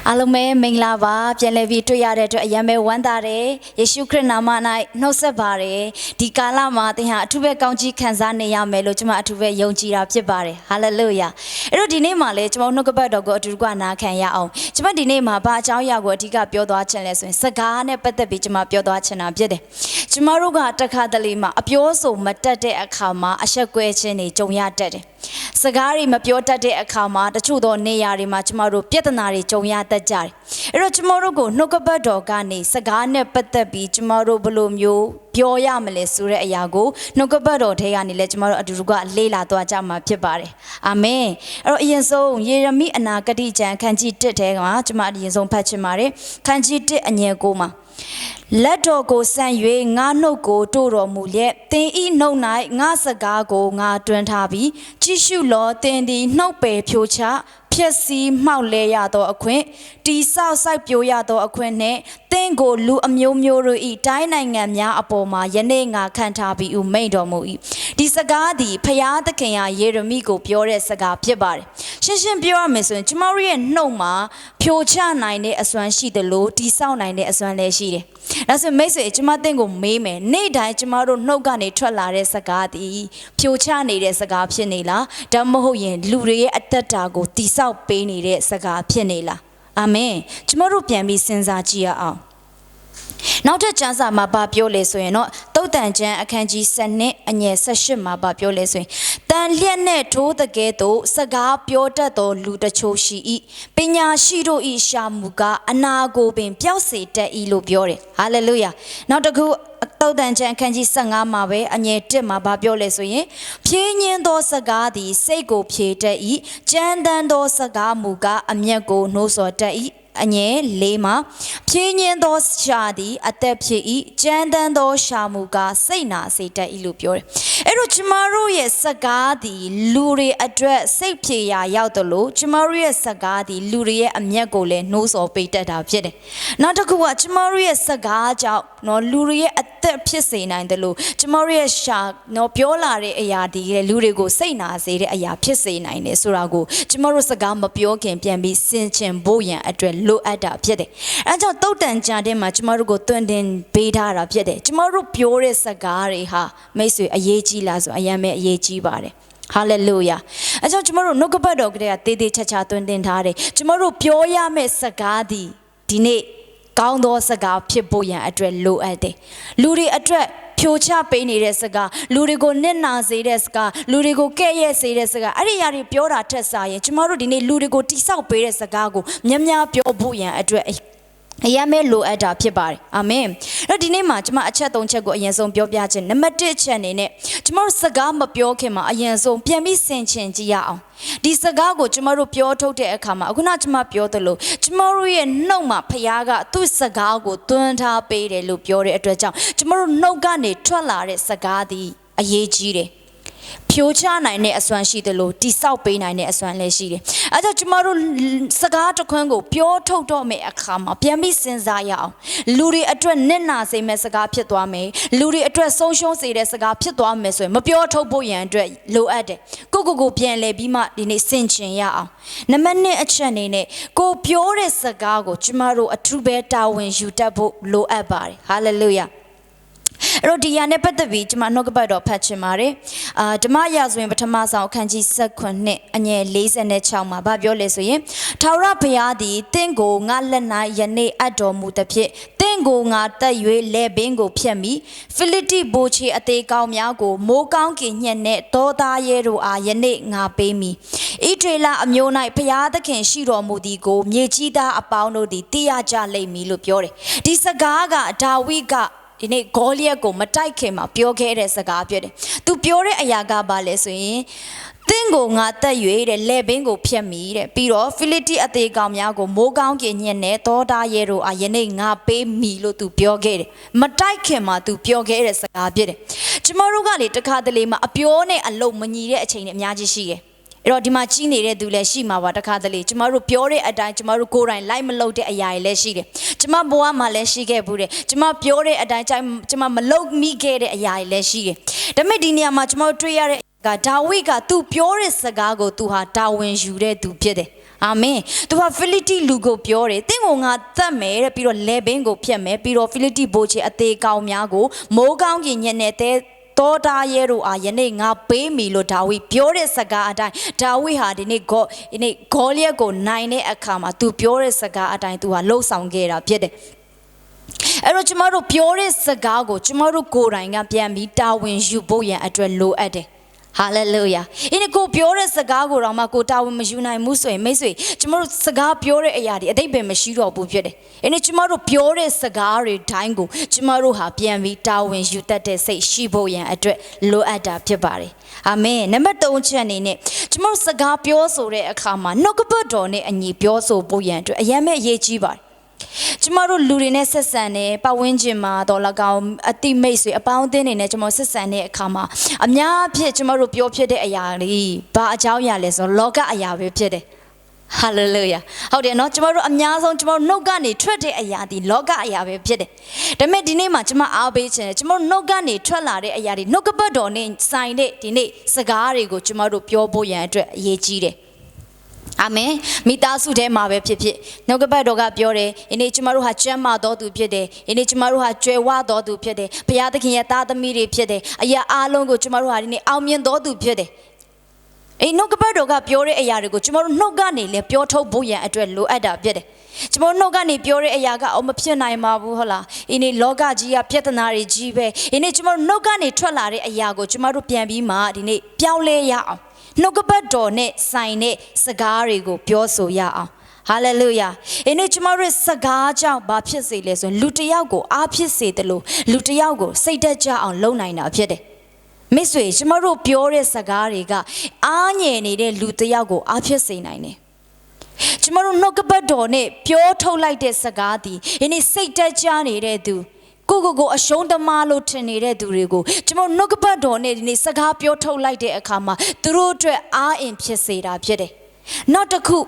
အားလုံးပဲမင်္ဂလာပါပြန်လည်ပြီးတွေ့ရတဲ့အတွက်အရင်ပဲဝမ်းသာတယ်ယေရှုခရစ်နာမ၌နှုတ်ဆက်ပါတယ်ဒီကာလမှာသင်ဟာအထူးပဲကောင်းကြီးခံစားနေရမယ်လို့ကျွန်မအထူးပဲယုံကြည်တာဖြစ်ပါတယ်ဟာလေလုယာအဲ့တော့ဒီနေ့မှာလည်းကျွန်တော်နှုတ်ကပတ်တော်ကိုအတူတူကနာခံရအောင်ကျွန်မဒီနေ့မှာဘာအကြောင်းအရာကိုအဓိကပြောသွားခြင်းလဲဆိုရင်စကားနဲ့ပတ်သက်ပြီးကျွန်မပြောသွားခြင်းတာဖြစ်တယ်ကျွန်မတို့ကတခါတလေမှာအပြောဆိုမတတ်တဲ့အခါမှာအဆက်ကွဲခြင်းတွေကြုံရတတ်တယ်စကားတွေမပြောတတ်တဲ့အခါမှာတချို့သောနေရာတွေမှာကျွန်တော်တို့ပြဿနာတွေကြုံရတတ်ကြတယ်အဲ့တော့ကျွန်တော်တို့ကိုနှုတ်ကပတ်တော်ကနေစကားနဲ့ပတ်သက်ပြီးကျွန်တော်တို့ဘယ်လိုမျိုးပြောရမလဲဆိုတဲ့အရာကိုနှုတ်ကပတ်တော်ထဲကနေလည်းကျွန်တော်တို့အတူတူကလေ့လာသွားကြမှာဖြစ်ပါတယ်အာမင်အဲ့တော့အရင်ဆုံးယေရမိအနာဂတိကျမ်းခန်းကြီး1ထဲမှာကျွန်မအရင်ဆုံးဖတ်ချင်ပါတယ်ခန်းကြီး1အငယ်9မှာလက်တော်ကိုဆန့်၍ငါနှုတ်ကိုတို့တော်မူလျက်သင်ဤနှုတ်၌ငါစကားကိုငါတွင်ထားပြီးကြည့်ရှုလောသင်သည်နှုတ်ပယ်ဖြိုချဖြက်စီးမှောက်လဲရသောအခွင့်တိဆောက်စိုက်ပျိုးရသောအခွင့်နှင့်သင်ကိုလူအမျိုးမျိုးတို့၏တိုင်းနိုင်ငံများအပေါ်မှာယနေ့ငါခံထားပြီးမိန့်တော်မူ၏ဒီစကားသည်ဖျားသခင်ယေရမိကိုပြောတဲ့စကားဖြစ်ပါတယ်ရှင်းရှင်းပြောရမယ်ဆိုရင်ကျမတို့ရဲ့နှုတ်မှာဖြိုချနိုင်တဲ့အစွမ်းရှိတယ်လို့တိဆောက်နိုင်တဲ့အစွမ်းလည်းရှိတယ်ဒါဆိုမိတ်ဆွေကျမသင်ကိုမေးမယ်နေ့တိုင်းကျမတို့နှုတ်ကနေထွက်လာတဲ့စကားသည်ဖြိုချနေတဲ့စကားဖြစ်နေလားဒါမှမဟုတ်ရင်လူတွေရဲ့အသက်တာကိုတိဆောက်ပေးနေတဲ့စကားဖြစ်နေလားအာမင်ကျမတို့ပြန်ပြီးစဉ်းစားကြည့်ရအောင်နောက်ထပ်ကျမ်းစာမှာဘာပြောလဲဆိုရင်တော့သုတ်တန်ကျမ်းအခန်းကြီး7အငယ်18မှာဘာပြောလဲဆိုရင်တန်လျက်နဲ့ထိုးတကဲ့သို့စကားပြောတတ်သောလူတချို့ရှိ၏ပညာရှိတို့၏ရှာမှုကအနာကိုပင်ပျောက်စေတတ်၏လို့ပြောတယ်ဟာလေလုယာနောက်တစ်ခုသုတ်တန်ကျမ်းအခန်းကြီး15မှာပဲအငယ်1မှာဘာပြောလဲဆိုရင်ဖြင်းညင်းသောစကားသည်စိတ်ကိုဖြေတတ်၏ကြမ်းတမ်းသောစကားမူကားအမျက်ကိုနှိုးဆော်တတ်၏အငယ်၄မှာဖြင်းညင်းသောရှာသည်အသက်ဖြစ်၏ကြမ်းတမ်းသောရှာမူကားစိတ်နာစေတတ်၏လို့ပြောတယ်အဲ့တော့ကျမတို့ရဲ့စကားသည်လူတွေအတွက်စိတ်ဖြေရာရောက်တယ်လို့ကျမတို့ရဲ့စကားသည်လူတွေရဲ့အမျက်ကိုလည်းနှိုးဆော်ပေးတတ်တာဖြစ်တယ်နောက်တစ်ခုကကျမတို့ရဲ့စကားကြောင့်နော်လူတွေရဲ့အသက်ဖြစ်စေနိုင်တယ်လို့ကျမတို့ရဲ့ရှာနော်ပြောလာတဲ့အရာဒီလူတွေကိုစိတ်နာစေတဲ့အရာဖြစ်စေနိုင်တယ်ဆိုတာကိုကျမတို့စကားမပြောခင်ပြန်ပြီးစင်ချင်ဖို့ရန်အတွက်လိုအပ်တာဖြစ်တယ်အဲကြောင့်သုတ်တန်ကျမ်းထဲမှာကျမတို့ကိုတွင်တင်ပေးထားတာဖြစ်တယ်ကျမတို့ပြောတဲ့စကားတွေဟာမိတ်ဆွေအရေးကြီးလားဆိုအရင်ပဲအရေးကြီးပါတယ်ဟာလေလုယာအဲကြောင့်ကျမတို့နှုတ်ကပတ်တော်ကလေးကတေးသေးချာချာတွင်တင်ထားတယ်ကျမတို့ပြောရမယ့်စကားသည်ဒီနေ့ကောင်းသောစကားဖြစ်ဖို့ရန်အတွက်လိုအပ်တယ်လူတွေအတွက်ဖြိုချပေးနေတဲ့စကားလူတွေကိုနစ်နာစေတဲ့စကားလူတွေကိုကဲ့ရဲ့စေတဲ့စကားအဲ့ဒီအရာတွေပြောတာထက်စာရင်ကျမတို့ဒီနေ့လူတွေကိုတိဆောက်ပေးတဲ့စကားကိုများများပြောဖို့ရန်အတွက်အရာမဲလိုအပ်တာဖြစ်ပါတယ်အာမင်အဲ့ဒီနေ့မှာကျွန်မအချက်၃ချက်ကိုအရင်ဆုံးပြောပြခြင်းနံပါတ်1ချက်အနေနဲ့ကျွန်တော်စကားမပြောခင်မှာအရင်ဆုံးပြန်ပြီးဆင်ခြင်ကြည့်ရအောင်ဒီစကားကိုကျွန်တော်တို့ပြောထုတ်တဲ့အခါမှာအခုနကျွန်မပြောသလိုကျွန်တော်တို့ရဲ့နှုတ်မှာဖခင်ကသူ့စကားကိုသွင်းထားပေးတယ်လို့ပြောတဲ့အတွက်ကြောင့်ကျွန်တော်တို့နှုတ်ကနေထွက်လာတဲ့စကားသည်အရေးကြီးတယ်ဖြိုချနိုင်တဲ့အစွမ်းရှိတယ်လို့တိဆောက်ပေးနိုင်တဲ့အစွမ်းလည်းရှိတယ်။အဲကြောင့်ကျမတို့စကားတစ်ခွန်းကိုပြောထုတ်တော့မယ့်အခါမှာပြန်ပြီးစဉ်းစားရအောင်။လူတွေအတွက်နစ်နာစေမယ့်စကားဖြစ်သွားမယ်။လူတွေအတွက်ဆုံးရှုံးစေတဲ့စကားဖြစ်သွားမယ်ဆိုရင်မပြောထုတ်ဖို့ရန်အတွက်လိုအပ်တယ်။ကိုပြန်လဲပြီးမှဒီနေ့ဆင်ခြင်ရအောင်။နံပါတ်2အချက်အနေနဲ့ကိုပြောတဲ့စကားကိုကျမတို့အထူးပဲတာဝန်ယူတတ်ဖို့လိုအပ်ပါတယ်။ဟာလေလုယာ။အဲ့တော့ဒီရနဲ့ပတ်သက်ပြီးကျွန်မနှုတ်ကပတ်တော်ဖတ်ချင်ပါတယ်ဓမ္မရာဇဝင်ပထမဆုံးအခန်းကြီး19အငယ်46မှာဗာပြောလဲဆိုရင်ထာဝရဘုရားသည်တင့်ကိုငါလက်၌ယနေ့အပ်တော်မူသဖြင့်တင့်ကိုငါတက်၍လက်ပင်ကိုဖျက်မိဖိလိတိဘိုချေအသေးကောင်းများကိုမိုးကောင်းကင်ညက်နှင့်တောသားရဲတို့အားယနေ့ငါပေးမိဣထေလအမျိုး၌ဘုရားသခင်ရှိတော်မူသည်ကိုမြေကြီးသားအပေါင်းတို့သည်သိရကြလိမ့်မည်လို့ပြောတယ်ဒီစကားကဒါဝိဒ်ကဒီနေ့ဂေါလိယက်ကိုမတိုက်ခင်မှာပြောခဲ့တဲ့စကားဖြစ်တယ်။ तू ပြောတဲ့အရာကဘာလဲဆိုရင်သင်ကိုငါတက်၍တဲ့လက်ပင်ကိုဖျက်မိတဲ့ပြီးတော့ဖိလိတိအသေးကောင်များကိုမိုးကောင်းကင်ညက်နဲ့တောသားရဲတို့အားယနေ့ငါပေးမိလို့ तू ပြောခဲ့တယ်။မတိုက်ခင်မှာ तू ပြောခဲ့တဲ့စကားဖြစ်တယ်။ကျမတို့ကလေတခါတလေမှာအပြောနဲ့အလုပ်မညီတဲ့အချိန်တွေအများကြီးရှိတယ်။အဲ့တော့ဒီမှာကြီးနေတဲ့သူလည်းရှိမှာပါတခါတလေကျမတို့ပြောတဲ့အတိုင်းကျမတို့ကိုယ်တိုင်လိုက်မလုပ်တဲ့အရာတွေလည်းရှိတယ်ကျမဘဝမှာလည်းရှိခဲ့ဘူးတယ်ကျမပြောတဲ့အတိုင်းကျမမလုပ်မိခဲ့တဲ့အရာတွေလည်းရှိတယ်ဒါပေမဲ့ဒီနေရာမှာကျမတို့တွေ့ရတဲ့ကဒါဝိဒ်ကသူပြောတဲ့စကားကိုသူဟာတာဝန်ယူတဲ့သူဖြစ်တယ် အာမင်သူကဖိလိတိလူကိုပြောတယ်တင့်ကိုငါတတ်မယ်တဲ့ပြီးတော့လေဘင်းကိုဖျက်မယ်ပြီးတော့ဖိလိတိဘိုးချေအသေးကောင်များကိုမိုးကောင်းကင်ညက်နဲ့တောသားရဲတို့အားယနေ့ငါပေးမီလို့ဒါဝိပြောတဲ့စကားအတိုင်းဒါဝိဟာဒီနေ့ဂေါလျက်ကိုနိုင်တဲ့အခါမှာသူပြောတဲ့စကားအတိုင်းသူဟာလှုပ်ဆောင်ခဲ့တာဖြစ်တယ်အဲ့တော့ကျမတို့ပြောတဲ့စကားကိုကျမတို့ကိုယ်တိုင်ကပြန်ပြီးတာဝန်ယူဖို့ရန်အတွက်လိုအပ်တယ်Hallelujah. In a go pure sagago ramako ta mashuna muso and meswe. Tomorrow saga pure ayadi, a day be mashiro bupede. In a tomorrow pure sagari tango. Tomorrow happy and we towing you that they say shiboyan at low at pibari. Amen. Number don't in it. Tomorrow saga pure so re a kama. No go on it and ye pure so boyan to a yame ye chibar. Tomorrow Lurines Sane, Pawinjima, Dolagao, a team mace, a pounding in a Tomosane, Kama. A mia pitch tomorrow pure pede ayari, ba jawales or loga ayavi pede. Hallelujah. How they not tomorrow a miazon tomorrow no gani, trade ayadi, loga ayavi pede. The medine machma albage, tomorrow no gani, tralare ayari, no gabadon, sign it, dine, sagari go tomorrow pure boyan, ye chide. Amen. Mitasu de mawe pipi. No gaba doga piore. In each maru ha chema do du piede. In each maru ha chewa do du piede. Piada kinyata the miri piede. Aya alongo chumaru harini almian do du piede. A no gaba doga piore a yarigo. Chumaru no gani le pioto buya at lo ada piede. Chumaru no gani piore a yaga omapionai mabuhola. In a loga gia pietanari jive. In each maru no gani tralari a yago. Chumaru piambi ma in a piaule ya. No gabadone sign it sagari go pioso ya. Hallelujah. In each maris sagaja baptise lesson, lutiago, apise the low, lutiago, say that ja on low nine up yet. Miss Way, Chimaro pure sagariga, anye needed lutiago, apise nine. Chimaro no gabadone, pure to like the sagati, in his say that jani do. Go a show the malo tenere durigo. Chimo no gabadone in a saga pure to like the akama, through to a in pieseda pede. Not a coup.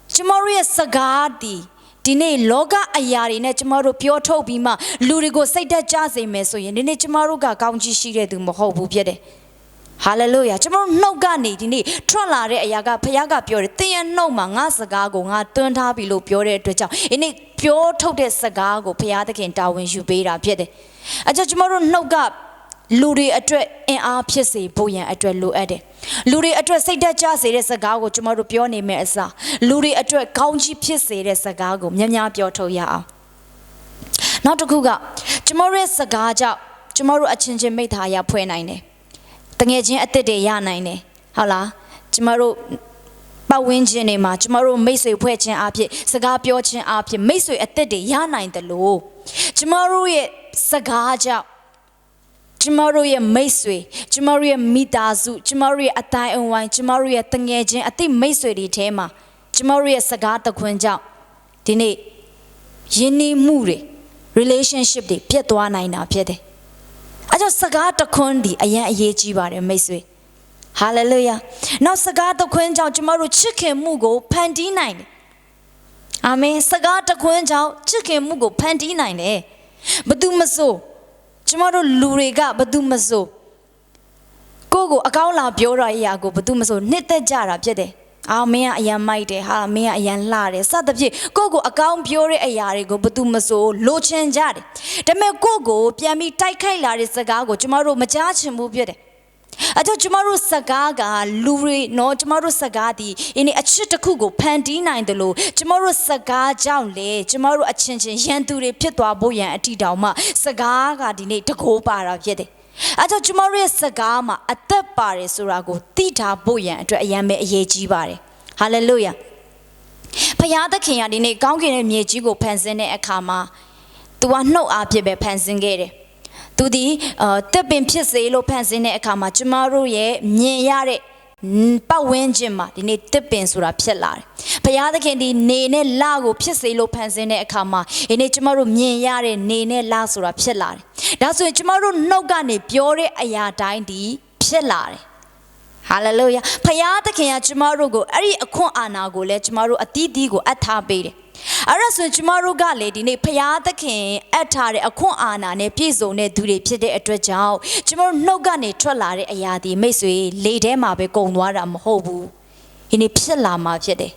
Chimoria sagadi. Dine loga ayari ne tomorrow pure to bima, lurigo say that jazz a meso, and in a chamaruga county shire do mohobu pede. Hallelujah. Tomorrow no gani dini trolare ayaga payaga pure thing no manga sagago nga turned up below pure to chow. In a pure tote sagago payada can when you paid up yet. A judge tomorrow no gap luri address in our piece boyan address low ade. Luri address say that just it is a gago tomorrow pure name mesa. Luri address county piece it is a gago, nyanya pure to ya. Not to kuga. Tomorrow is sagaja. Tomorrow a change made higher point. Tangajin at the day yanine. Hala, tomorrow Bawinjin ma, tomorrow Maso Pwechin api, Saga Piochin api, Maso at the day yanine the low. Tomorrow ye Sagaja, tomorrow ye Maso, tomorrow ye Mitazu, tomorrow ye Atai and wine, tomorrow ye Tangajin, at the Maso di Tema, tomorrow ye Sagata Quenja, Dine Yini Muri, relationship de Pietuana in a piede. I just sagata kondi aya yeji bare meswe. Hallelujah. Now sagata kwenjao tomorrow chicken mugo pandi nine. Amen. Sagata kwenjao chicken mugo pandi nine. Badumaso. Tomorrow lurega badumaso. Gogo akaula biora iago badumaso nita jara piede. Amen ayan maite ha mea ayan lare sadapje gogo account pure ayare go badumaso lo chen jare dame gogo piami tai khai lare saga go chumaro macha chimbu piede ajo chumaro saga ga luri no chumaro saga di ini achit takhu go phanti nain de lo chumaro saga jaung le chumaro achin chin yan tu re phit twa bo yan ati taw ma saga ga di nei tago pa ra piede ajo chumaro saga ma atat pare sura go ti tha bo yan atwat ayan me aye ji pare. Hallelujah. Payada Kenya di ne kaungi ne myeji go pensine akama. Tu wa no apye be pensingere. Tu di tepin phise lo pensine akama chumaro ye myin yare pawinjin ma di ne tepin sura phit la. Payada Kenya di ne ne la go phise lo pensine akama ine chumaro myin yare ne ne la sura phit la. Da so chumaro no ga ne pyo de aya dain di phit la. Hallelujah. Payada Kenya tomorrow go, Ari a con anago, let tomorrow a tidigo at tabede. Arasu tomorrow galley, ne Payada King, atare a con ana, ne piso, ne dure pide at rejao. Tomorrow no gane trolare ayadi, mesue, lay them up a gonwara hobu. In a pilama pide.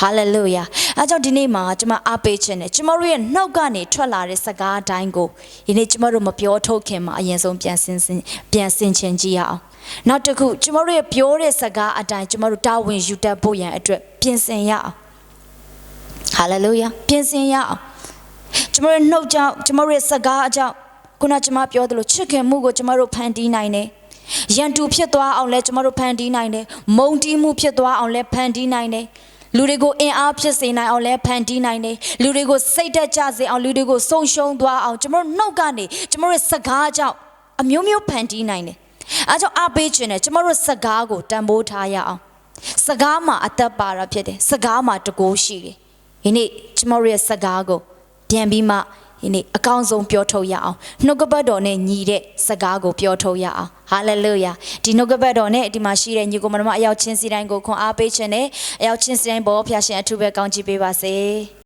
Hallelujah. အဲကြောင့်ဒီနေ့မှာကျွန်မအားပေးခြင်းနဲ့ကျွန်မတို့ရဲ့နှုတ်ကနေထွက်လာတဲ့စကားအတိုင်းကိုဒီနေ့ကျွန်မတို့မပြောထုတ်ခင်မှာအရင်ဆုံးပြန်ဆင်ခြင်ကြည့်ရအောင်။နောက်တစ်ခုကျွန်မတို့ရဲ့ပြောတဲ့စကားအတိုင်းကျွန်မတို့တာဝန်ယူတတ်ဖို့ရန်အတွက်ပြင်ဆင်ရအောင်။ Hallelujah. ပြင်ဆင်ရအောင်။ကျွန်မတို့နှုတ်ကြောင့်ကျွန်မတို့ရဲ့စကားအကြောင်းခုနကျွန်မပြောသလိုချစ်ခင်မှုကိုကျွန်မတို့ဖန်တီးနိုင်တယ်။ရန်တူဖြစ်သွားအောင်လဲကျွန်မတို့ဖန်တီးနိုင်တယ်။မုန်းတီးမှုဖြစ်သွားအောင်လဲဖန်တီးနိုင်တယ်။လူတွေကိုအင်အားဖြစ်စေနိုင်အောင်လဲဖန်တီးနိုင်တယ်။လူတွေကိုစိတ်တက်ကြစေအောင်လူတွေကိုဆုံရှုံသွားအောင်ကျွန်တော်တို့နှုတ်ကနေကျွန်တော်တို့စကားကြောင့်အမျိုးမျိုးဖန်တီးနိုင်တယ်။အဲကြောင့်အားပေးခြင်းနဲ့ကျွန်တော်တို့စကားကိုတန်ဖိုးထားရအောင်။စကားမှာအသက်ပါတာဖြစ်တယ်။စကားမှာတကိုးရှိတယ်။ဒီနေ့ကျွန်တော်တို့ရဲ့စကားကိုပြန်ပြီးမှဒီနေ့အကောင်းဆုံးပြောထုတ်ရအောင်နှုတ်ကပတ်တော်နဲ့ညီတဲ့စကားကိုပြောထုတ်ရအောင်ဟာလေလုယာဒီနှုတ်ကပတ်တော်နဲ့ဒီမှာရှိတဲ့ညီကိုမတော်မအယောက်ချင်းစီတိုင်းကိုခွန်အားပေးခြင်းနဲ့အယောက်ချင်းစီတိုင်းပေါ်ဖျားရှင်အထူးပဲကောင်းချီးပေးပါစေ